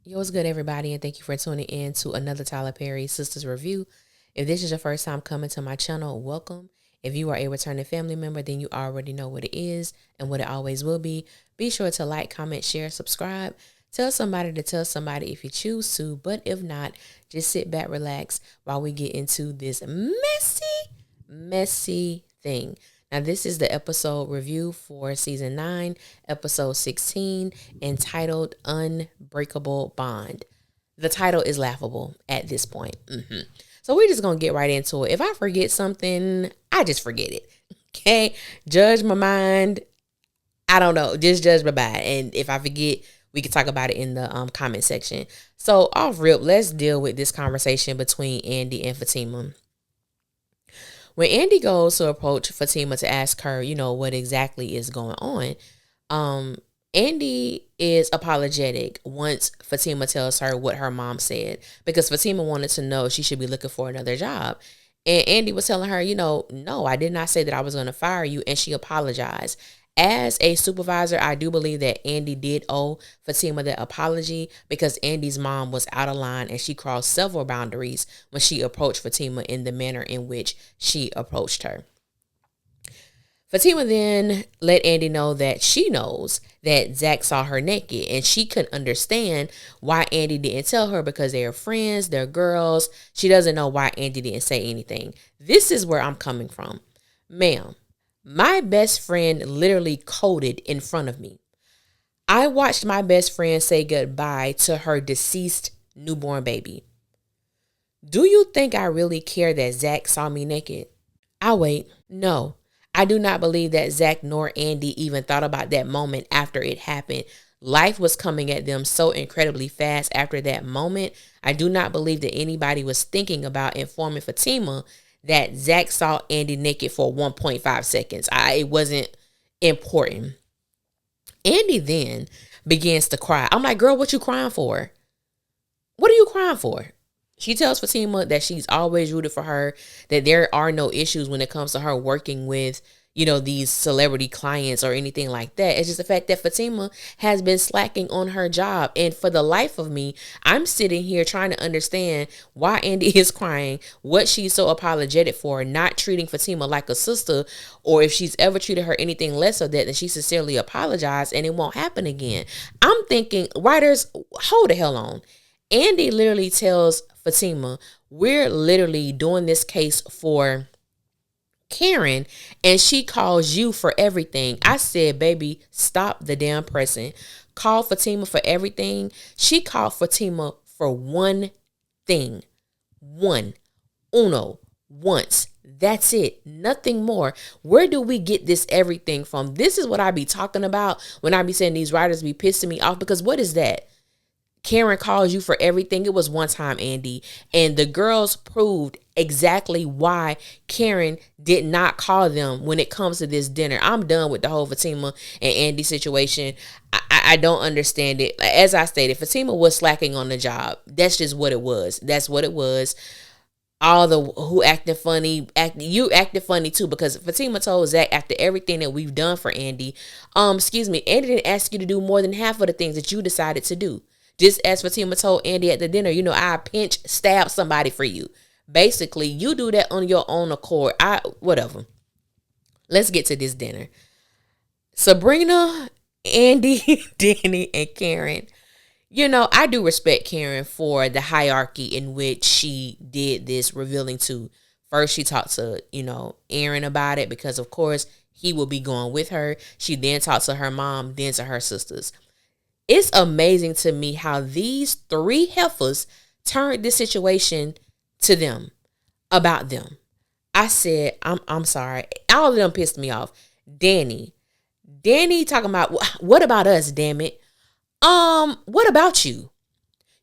Yo, what's good, everybody, and thank you for tuning in to another Tyler Perry Sistas review. If this is your first time coming to my channel, welcome. If you are a returning family member, then you already know what it is and what it always will be. Be sure to like, comment, share, subscribe. Tell somebody to tell somebody if you choose to, but if not, just sit back, relax while we get into this messy thing. Now, this is the episode review for season 9, episode 16, entitled Unbreakable Bond. The title is laughable at this point. So we're just going to get right into it. If I forget something, I just forget it. Okay? Judge my mind. I don't know. Just judge my mind. And if I forget, we can talk about it in the comment section. So off rip, let's deal with this conversation between Andy and Fatima. When Andy goes to approach Fatima to ask her, what exactly is going on, Andy is apologetic once Fatima tells her what her mom said, because Fatima wanted to know she should be looking for another job. And Andy was telling her, no, I did not say that I was going to fire you. And she apologized. As a supervisor, I do believe that Andy did owe Fatima the apology, because Andy's mom was out of line and she crossed several boundaries when she approached Fatima in the manner in which she approached her. Fatima then let Andy know that she knows that Zach saw her naked, and she couldn't understand why Andy didn't tell her, because they are friends, they're girls. She doesn't know why Andy didn't say anything. This is where I'm coming from. Ma'am, my best friend literally coded in front of me. I watched my best friend say goodbye to her deceased newborn baby. Do you think I really care that Zach saw me naked? I'll wait. No, I do not believe that Zach nor Andy even thought about that moment after it happened. Life was coming at them so incredibly fast after that moment. I do not believe that anybody was thinking about informing Fatima that Zach saw Andy naked for 1.5 seconds. It wasn't important. Andy then begins to cry. I'm like, girl, what you crying for? What are you crying for? She tells Fatima that she's always rooted for her, that there are no issues when it comes to her working with, these celebrity clients or anything like that. It's just the fact that Fatima has been slacking on her job. And for the life of me, I'm sitting here trying to understand why Andy is crying, what she's so apologetic for, not treating Fatima like a sister, or if she's ever treated her anything less of that, then she sincerely apologized and it won't happen again. I'm thinking, writers, hold the hell on. Andy literally tells Fatima, we're literally doing this case for Karen, and she calls you for everything. I said, baby, stop the damn pressing. Call Fatima for everything. She called Fatima for one thing. Once. That's it. Nothing more. Where do we get this everything from? This is what I be talking about when I be saying these writers be pissing me off, because what is that? Karen calls you for everything. It was one time, Andy. And the girls proved exactly why Karen did not call them when it comes to this dinner. I'm done with the whole Fatima and Andy situation. I don't understand it. As I stated, Fatima was slacking on the job. That's just what it was. That's what it was. All the who acted funny, you acted funny too, because Fatima told Zach, after everything that we've done for Andy, Andy didn't ask you to do more than half of the things that you decided to do. Just as Fatima told Andy at the dinner, I pinch stab somebody for you. Basically, you do that on your own accord. Whatever. Let's get to this dinner. Sabrina, Andy, Danny, and Karen. I do respect Karen for the hierarchy in which she did this, revealing to. First, she talked to, Aaron about it, because, of course, he will be going with her. She then talked to her mom, then to her sisters. It's amazing to me how these three heifers turned this situation to them, about them. I said, I'm sorry. All of them pissed me off. Danny talking about, what about us, damn it? What about you?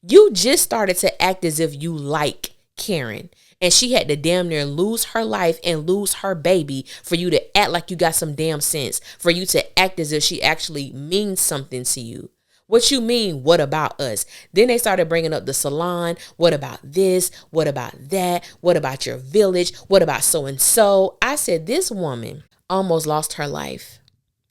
You just started to act as if you like Karen, and she had to damn near lose her life and lose her baby for you to act like you got some damn sense, for you to act as if she actually means something to you. What you mean, what about us? Then they started bringing up the salon. What about this? What about that? What about your village? What about so-and-so? I said, this woman almost lost her life.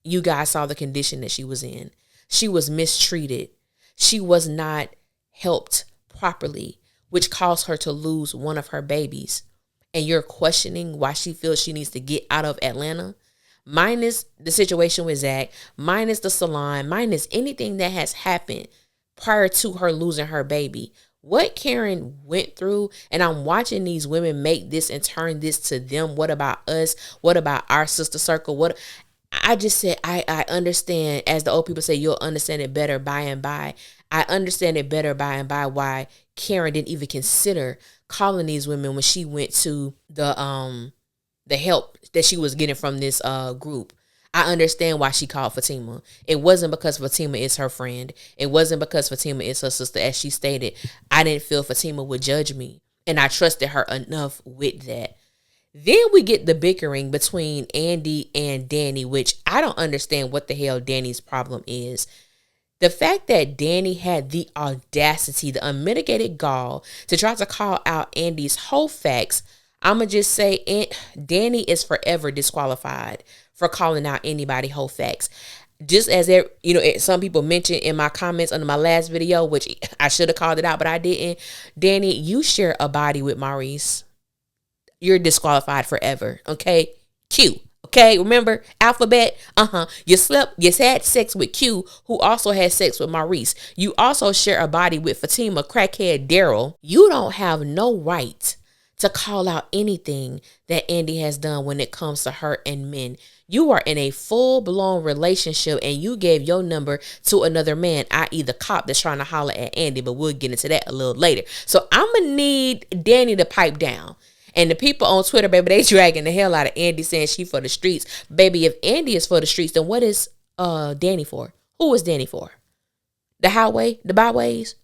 You guys saw the condition that she was in. She was mistreated. She was not helped properly, which caused her to lose one of her babies, and you're questioning why she feels she needs to get out of Atlanta, minus the situation with Zach, minus the salon, minus anything that has happened prior to her losing her baby. What Karen went through, and I'm watching these women make this and turn this to them. What about us? What about our sister circle? What I just said, I understand, as the old people say, you'll understand it better by and by. I understand it better by and by why Karen didn't even consider calling these women when she went to the help that she was getting from this group. I understand why she called Fatima. It wasn't because Fatima is her friend. It wasn't because Fatima is her sister. As she stated, I didn't feel Fatima would judge me, and I trusted her enough with that. Then we get the bickering between Andy and Danny, which I don't understand what the hell Danny's problem is. The fact that Danny had the audacity, the unmitigated gall to try to call out Andy's whole facts, I'm going to just say Danny is forever disqualified for calling out anybody whole facts. Just as some people mentioned in my comments under my last video, which I should have called it out, but I didn't. Danny, you share a body with Maurice. You're disqualified forever. Okay. Q. Okay. Remember alphabet. You had sex with Q, who also had sex with Maurice. You also share a body with Fatima, crackhead Daryl. You don't have no right to call out anything that Andy has done when it comes to her and men. You are in a full-blown relationship, and you gave your number to another man, i.e. the cop that's trying to holler at Andy, but we'll get into that a little later. So I'm going to need Danny to pipe down. And the people on Twitter, baby, they dragging the hell out of Andy, saying she for the streets. Baby, if Andy is for the streets, then what is Danny for? Who is Danny for? The highway? The byways?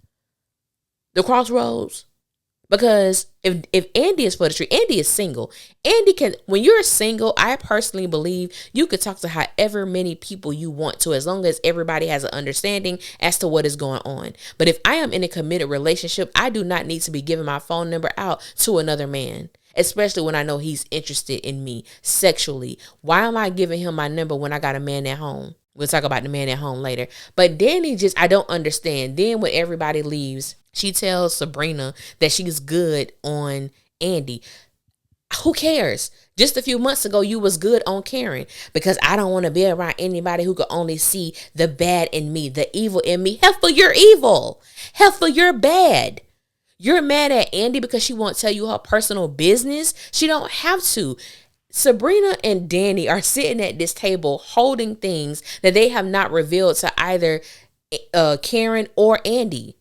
The crossroads? Because if Andy is for the street, Andy is single. Andy can, when you're single, I personally believe you could talk to however many people you want to, as long as everybody has an understanding as to what is going on. But if I am in a committed relationship, I do not need to be giving my phone number out to another man, especially when I know he's interested in me sexually. Why am I giving him my number when I got a man at home? We'll talk about the man at home later. But Danny I don't understand. Then when everybody leaves, she tells Sabrina that she's good on Andy. Who cares? Just a few months ago, you was good on Karen, because I don't want to be around anybody who could only see the bad in me, the evil in me. Heifer, you're evil. Heifer, you're bad. You're mad at Andy because she won't tell you her personal business. She don't have to. Sabrina and Danny are sitting at this table holding things that they have not revealed to either Karen or Andy.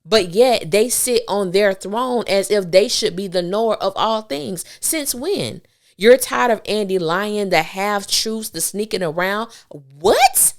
But yet they sit on their throne as if they should be the knower of all things. Since when? You're tired of Andy lying, the half-truths, the sneaking around. What?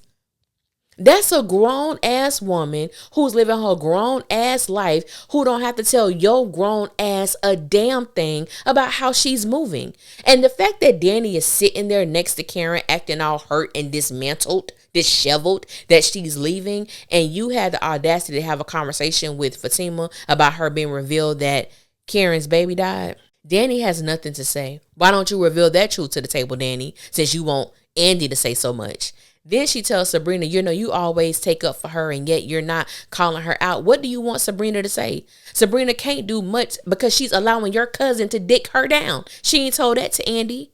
That's a grown-ass woman who's living her grown-ass life, who don't have to tell your grown-ass a damn thing about how she's moving. And the fact that Danny is sitting there next to Karen acting all hurt and dismantled, disheveled, that she's leaving, and you had the audacity to have a conversation with Fatima about her being revealed that Karen's baby died. Danny has nothing to say. Why don't you reveal that truth to the table, Danny, since you want Andy to say so much? Then she tells Sabrina, you always take up for her, and yet you're not calling her out. What do you want Sabrina to say? Sabrina can't do much because she's allowing your cousin to dick her down. She ain't told that to Andy.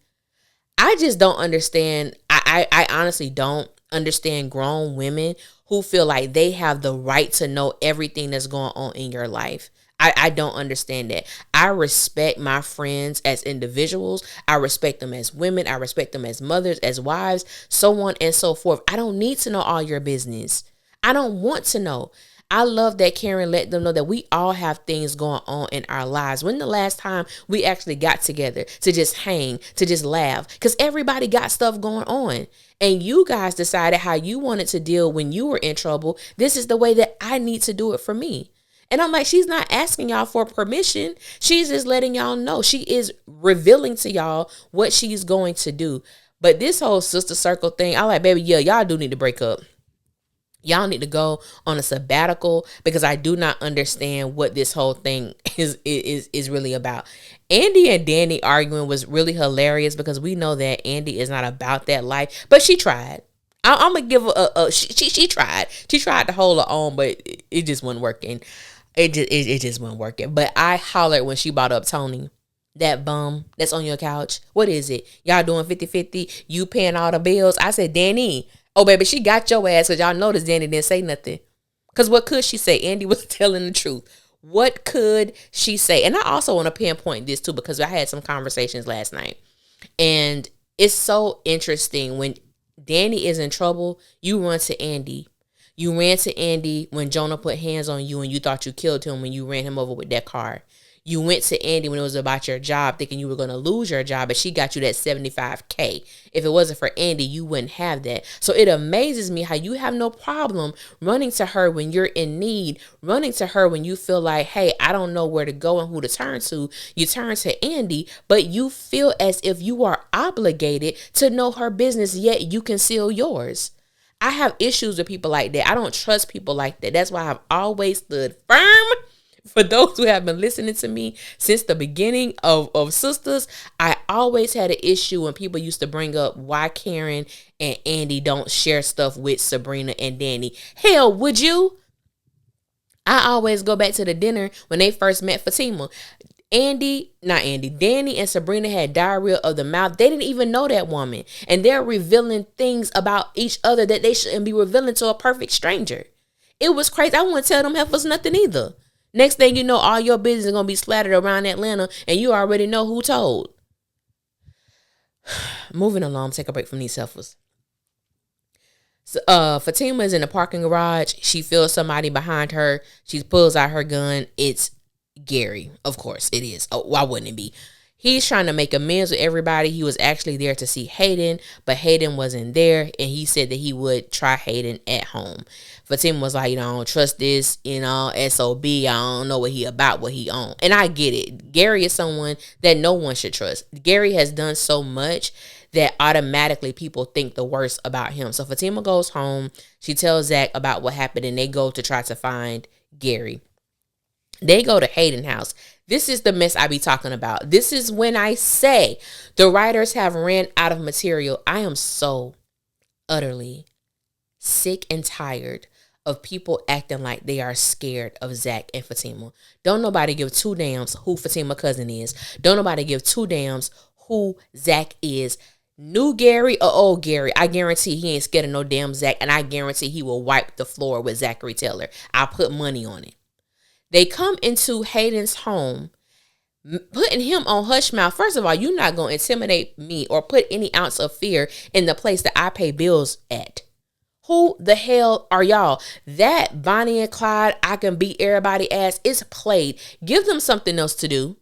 I just don't understand. I honestly don't understand grown women who feel like they have the right to know everything that's going on in your life. I don't understand that. I respect my friends as individuals. I respect them as women. I respect them as mothers, as wives, so on and so forth. I don't need to know all your business. I don't want to know. I love that Karen let them know that we all have things going on in our lives. When the last time we actually got together to just hang, to just laugh? Because everybody got stuff going on. And you guys decided how you wanted to deal when you were in trouble. This is the way that I need to do it for me. And I'm like, she's not asking y'all for permission. She's just letting y'all know. She is revealing to y'all what she's going to do. But this whole sister circle thing, I like, baby, yeah, y'all do need to break up. Y'all need to go on a sabbatical, because I do not understand what this whole thing is really about. Andy and Danny arguing was really hilarious, because we know that Andy is not about that life, but she tried. I'm gonna give her she tried. She tried to hold her own, but it just wasn't working. It just wasn't working. But I hollered when she brought up Tony. That bum that's on your couch. What is it? Y'all doing 50-50? You paying all the bills? I said, Danny. Oh, baby, she got your ass because y'all noticed Danny didn't say nothing. Because what could she say? Andy was telling the truth. What could she say? And I also want to pinpoint this too because I had some conversations last night. And it's so interesting when Danny is in trouble, you run to Andy. You ran to Andy when Jonah put hands on you and you thought you killed him when you ran him over with that car. You went to Andy when it was about your job thinking you were going to lose your job, but she got you that $75K. If it wasn't for Andy, you wouldn't have that. So it amazes me how you have no problem running to her when you're in need, running to her when you feel like, hey, I don't know where to go and who to turn to. You turn to Andy, but you feel as if you are obligated to know her business, yet you conceal yours. I have issues with people like that. I don't trust people like that. That's why I've always stood firm. For those who have been listening to me since the beginning of Sistas, I always had an issue when people used to bring up why Karen and Andy don't share stuff with Sabrina and Danny. Hell, would you? I always go back to the dinner when they first met Fatima. Danny and Sabrina had diarrhea of the mouth. They didn't even know that woman. And they're revealing things about each other that they shouldn't be revealing to a perfect stranger. It was crazy. I wouldn't tell them heifers nothing either. Next thing you know, all your business is going to be splattered around Atlanta and you already know who told. Moving along, take a break from these heifers. So, Fatima is in the parking garage. She feels somebody behind her. She pulls out her gun. It's Gary. Of course it is. Oh, why wouldn't it be? He's trying to make amends with everybody. He was actually there to see Hayden, but Hayden wasn't there, and he said that he would try Hayden at home. Fatima was like, I don't trust this, SOB. I don't know what he about, what he on. And I get it. Gary is someone that no one should trust. Gary has done so much that automatically people think the worst about him. So Fatima goes home. She tells Zach about what happened, and they go to try to find Gary. They go to Hayden's house. This is the mess I be talking about. This is when I say the writers have ran out of material. I am so utterly sick and tired of people acting like they are scared of Zach and Fatima. Don't nobody give two damns who Fatima cousin is. Don't nobody give two damns who Zach is. New Gary or old Gary, I guarantee he ain't scared of no damn Zach, and I guarantee he will wipe the floor with Zachary Taylor. I'll put money on it. They come into Hayden's home, putting him on hush mouth. First of all, you're not going to intimidate me or put any ounce of fear in the place that I pay bills at. Who the hell are y'all? That Bonnie and Clyde, I can beat everybody ass is played. Give them something else to do.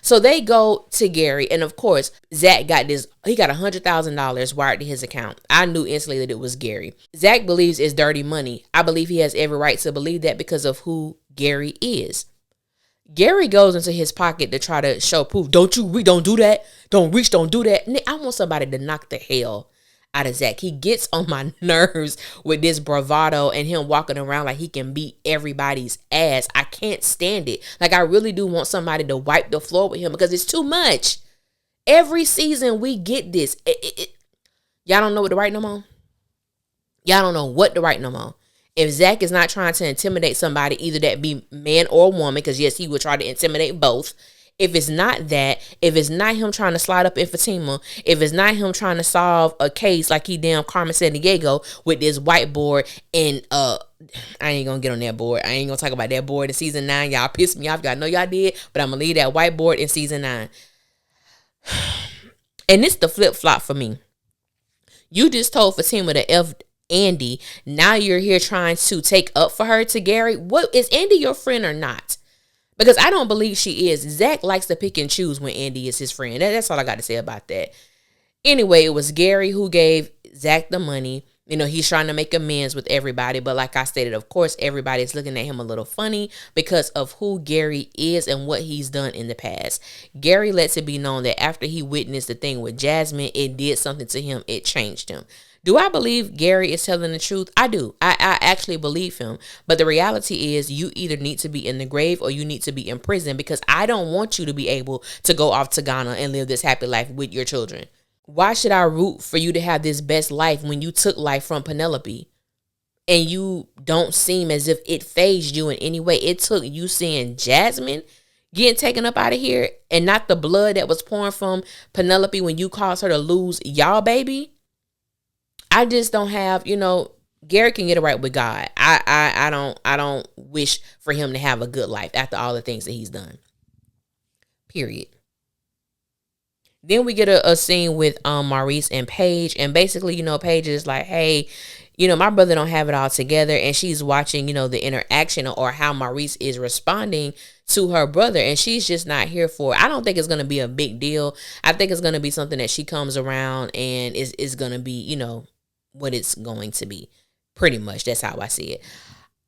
So they go to Gary, and of course, Zach got $100,000 wired to his account. I knew instantly that it was Gary. Zach believes it's dirty money. I believe he has every right to believe that because of who Gary is. Gary goes into his pocket to try to show proof. Don't do that. Don't reach, don't do that. I want somebody to knock the hell out of Zach. He gets on my nerves with this bravado and him walking around like he can beat everybody's ass. I can't stand it. Like, I really do want somebody to wipe the floor with him because it's too much. Every season we get this. Y'all don't know what to write no more? Y'all don't know what to write no more. If Zach is not trying to intimidate somebody, either that be man or woman, because yes, he would try to intimidate both. If it's not that, if it's not him trying to slide up in Fatima, if it's not him trying to solve a case like he damn Carmen Sandiego with this whiteboard, and I ain't gonna get on that board. I ain't gonna talk about that board in season 9. Y'all pissed me off. Y'all know y'all did, but I'm gonna leave that whiteboard in season 9. And it's the flip flop for me. You just told Fatima to F Andy. Now you're here trying to take up for her to Gary. What is Andy your friend or not? Because I don't believe she is. Zach likes to pick and choose when Andy is his friend. That's all I got to say about that. Anyway, it was Gary who gave Zach the money. He's trying to make amends with everybody. But like I stated, of course, everybody's looking at him a little funny because of who Gary is and what he's done in the past. Gary lets it be known that after he witnessed the thing with Jasmine, it did something to him. It changed him. Do I believe Gary is telling the truth? I do. I actually believe him. But the reality is you either need to be in the grave or you need to be in prison, because I don't want you to be able to go off to Ghana and live this happy life with your children. Why should I root for you to have this best life when you took life from Penelope? And you don't seem as if it fazed you in any way. It took you seeing Jasmine getting taken up out of here and not the blood that was pouring from Penelope when you caused her to lose y'all baby. I just don't have, Gary can get it right with God. I don't wish for him to have a good life after all the things that he's done. Period. Then we get a scene with Maurice and Paige, and basically, Paige is like, hey, my brother don't have it all together, and she's watching, the interaction or how Maurice is responding to her brother, and she's just not here for it. I don't think it's going to be a big deal. I think it's going to be something that she comes around and is going to be, what it's going to be. Pretty much. That's how I see it.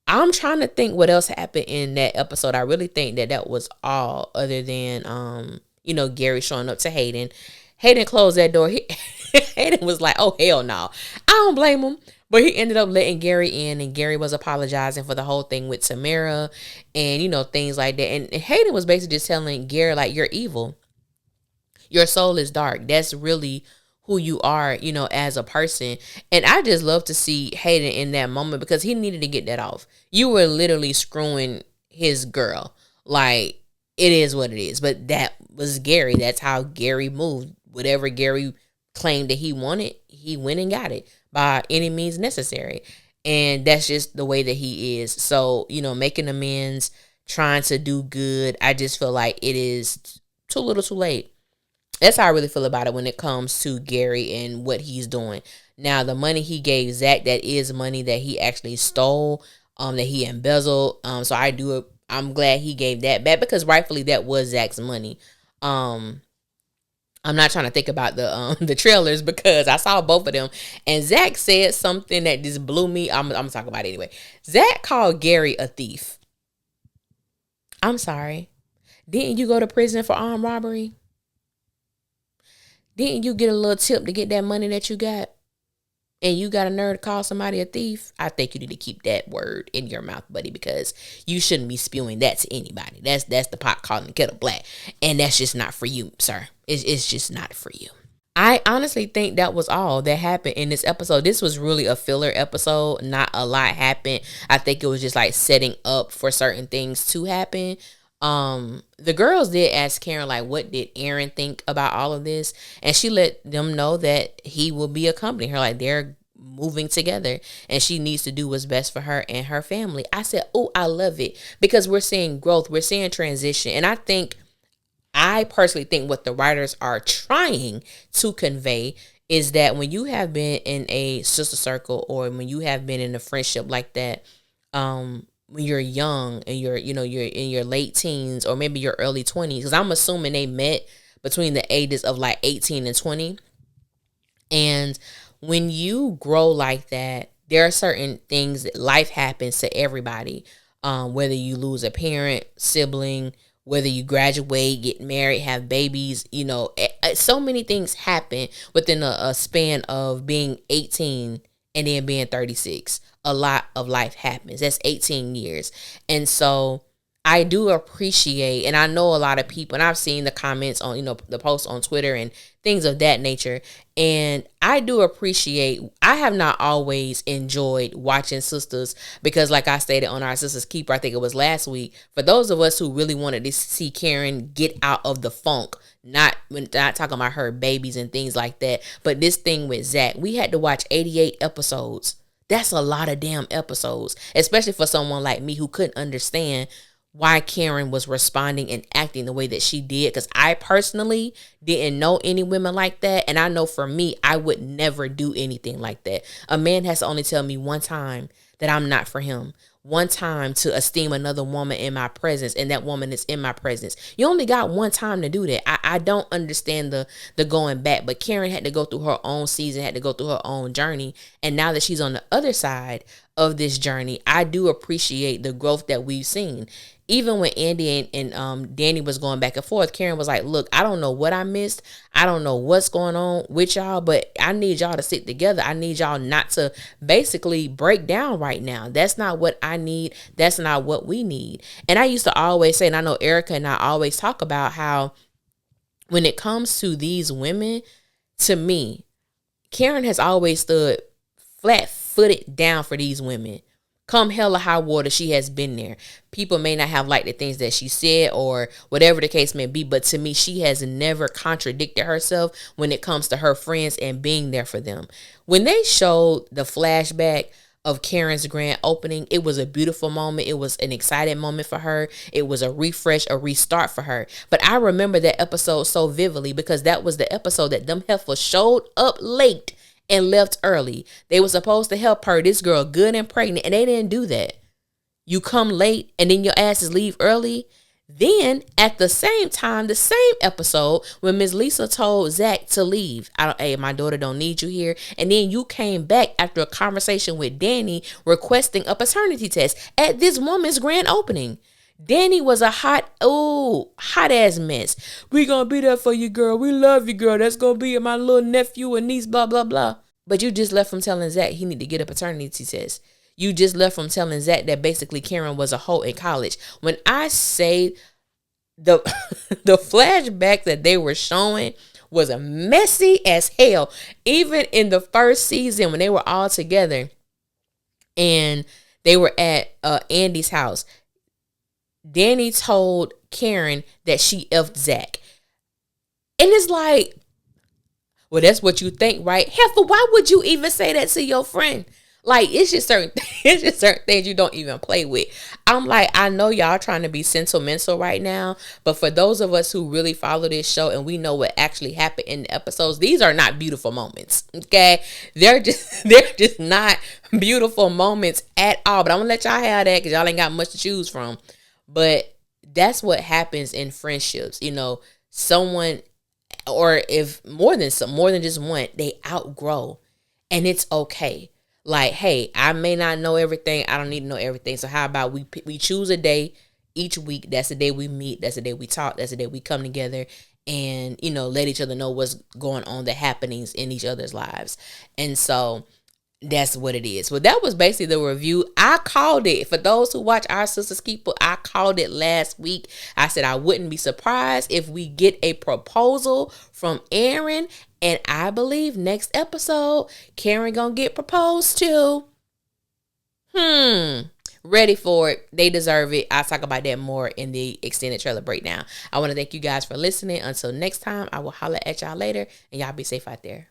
I'm trying to think what else happened in that episode. I really think that was all, other than, Gary showing up to Hayden. Hayden closed that door. Hayden was like, oh, hell no. I don't blame him. But he ended up letting Gary in, and Gary was apologizing for the whole thing with Tamara and, things like that. And Hayden was basically just telling Gary, like, you're evil. Your soul is dark. That's really who you are, as a person. And I just love to see Hayden in that moment, because he needed to get that off. You were literally screwing his girl. Like, it is what it is. But that was Gary. That's how Gary moved. Whatever Gary claimed that he wanted, he went and got it by any means necessary. And that's just the way that he is. So, making amends, trying to do good. I just feel like it is too little too late. That's how I really feel about it when it comes to Gary and what he's doing. Now, the money he gave Zach, that is money that he actually stole, that he embezzled. So I'm glad he gave that back, because rightfully that was Zach's money. I'm not trying to think about the trailers, because I saw both of them, and Zach said something that just blew me. I'm gonna talk about it anyway. Zach called Gary a thief. I'm sorry. Didn't you go to prison for armed robbery? Didn't you get a little tip to get that money that you got? And you got a nerve to call somebody a thief? I think you need to keep that word in your mouth, buddy, because you shouldn't be spewing that to anybody. That's the pot calling the kettle black. And that's just not for you, sir. It's just not for you. I honestly think that was all that happened in this episode. This was really a filler episode. Not a lot happened. I think it was just like setting up for certain things to happen. The girls did ask Karen, like, what did Aaron think about all of this? And she let them know that he will be accompanying her, like they're moving together, and she needs to do what's best for her and her family. I said, oh, I love it, because we're seeing growth, we're seeing transition. And I personally think what the writers are trying to convey is that when you have been in a sister circle, or when you have been in a friendship like that, when you're young and you're in your late teens or maybe your early 20s, because I'm assuming they met between the ages of like 18 and 20. And when you grow like that, there are certain things that life happens to everybody. Whether you lose a parent, sibling, whether you graduate, get married, have babies, so many things happen within a span of being 18 and then being 36. A lot of life happens. That's 18 years. And so I do appreciate, and I know a lot of people, and I've seen the comments on, the posts on Twitter and things of that nature. And I do appreciate, I have not always enjoyed watching Sistas, because like I stated on our Sistas Keeper, I think it was last week, for those of us who really wanted to see Karen get out of the funk, not talking about her babies and things like that, but this thing with Zach, we had to watch 88 episodes. That's a lot of damn episodes, especially for someone like me who couldn't understand why Karen was responding and acting the way that she did, because I personally didn't know any women like that. And I know for me, I would never do anything like that. A man has to only tell me one time that I'm not for him. One time to esteem another woman in my presence, and that woman is in my presence. You only got one time to do that. I don't understand the going back, but Karen had to go through her own season, had to go through her own journey. And now that she's on the other side of this journey, I do appreciate the growth that we've seen. Even when Andy and Danny was going back and forth, Karen was like, look, I don't know what I missed. I don't know what's going on with y'all, but I need y'all to sit together. I need y'all not to basically break down right now. That's not what I need. That's not what we need. And I used to always say, and I know Erica and I always talk about how when it comes to these women, to me, Karen has always stood flat-footed down for these women. Come hell or high water, she has been there. People may not have liked the things that she said or whatever the case may be, but to me, she has never contradicted herself when it comes to her friends and being there for them. When they showed the flashback of Karen's grand opening, it was a beautiful moment. It was an exciting moment for her. It was a refresh, a restart for her. But I remember that episode so vividly because that was the episode that them heifers showed up late and left early. They were supposed to help her, this girl good and pregnant, and they didn't do that. You come late and then your asses leave early. Then at the same time, the same episode when Miss Lisa told Zach to leave, hey, my daughter don't need you here. And then you came back after a conversation with Danny requesting a paternity test at this woman's grand opening. Danny was a hot ass mess. We gonna be there for you, girl. We love you, girl. That's gonna be my little nephew and niece, blah, blah, blah. But you just left from telling Zach he need to get a paternity test. You just left from telling Zach that basically Karen was a hoe in college. When I say the the flashback that they were showing was messy as hell. Even in the first season when they were all together and they were at Andy's house, Danny told Karen that she effed Zach. And it's like, well, that's what you think, right? Heifer, why would you even say that to your friend? Like, it's just certain things you don't even play with. I'm like, I know y'all trying to be sentimental right now, but for those of us who really follow this show and we know what actually happened in the episodes, these are not beautiful moments. Okay, they're just not beautiful moments at all. But I'm gonna let y'all have that because y'all ain't got much to choose from. But that's what happens in friendships. You know, someone, or if more than just one, they outgrow, and it's okay. Like, hey, I may not know everything. I don't need to know everything. So how about we choose a day each week. That's the day we meet. That's the day we talk. That's the day we come together and, you know, let each other know what's going on, the happenings in each other's lives. And so that's what it is. Well, that was basically the review. I called it. For those who watch Our Sistas Keeper, I called it last week. I said I wouldn't be surprised if we get a proposal from Aaron. And I believe next episode, Karen gonna get proposed to. Ready for it. They deserve it. I'll talk about that more in the extended trailer breakdown. I want to thank you guys for listening. Until next time, I will holler at y'all later. And y'all be safe out there.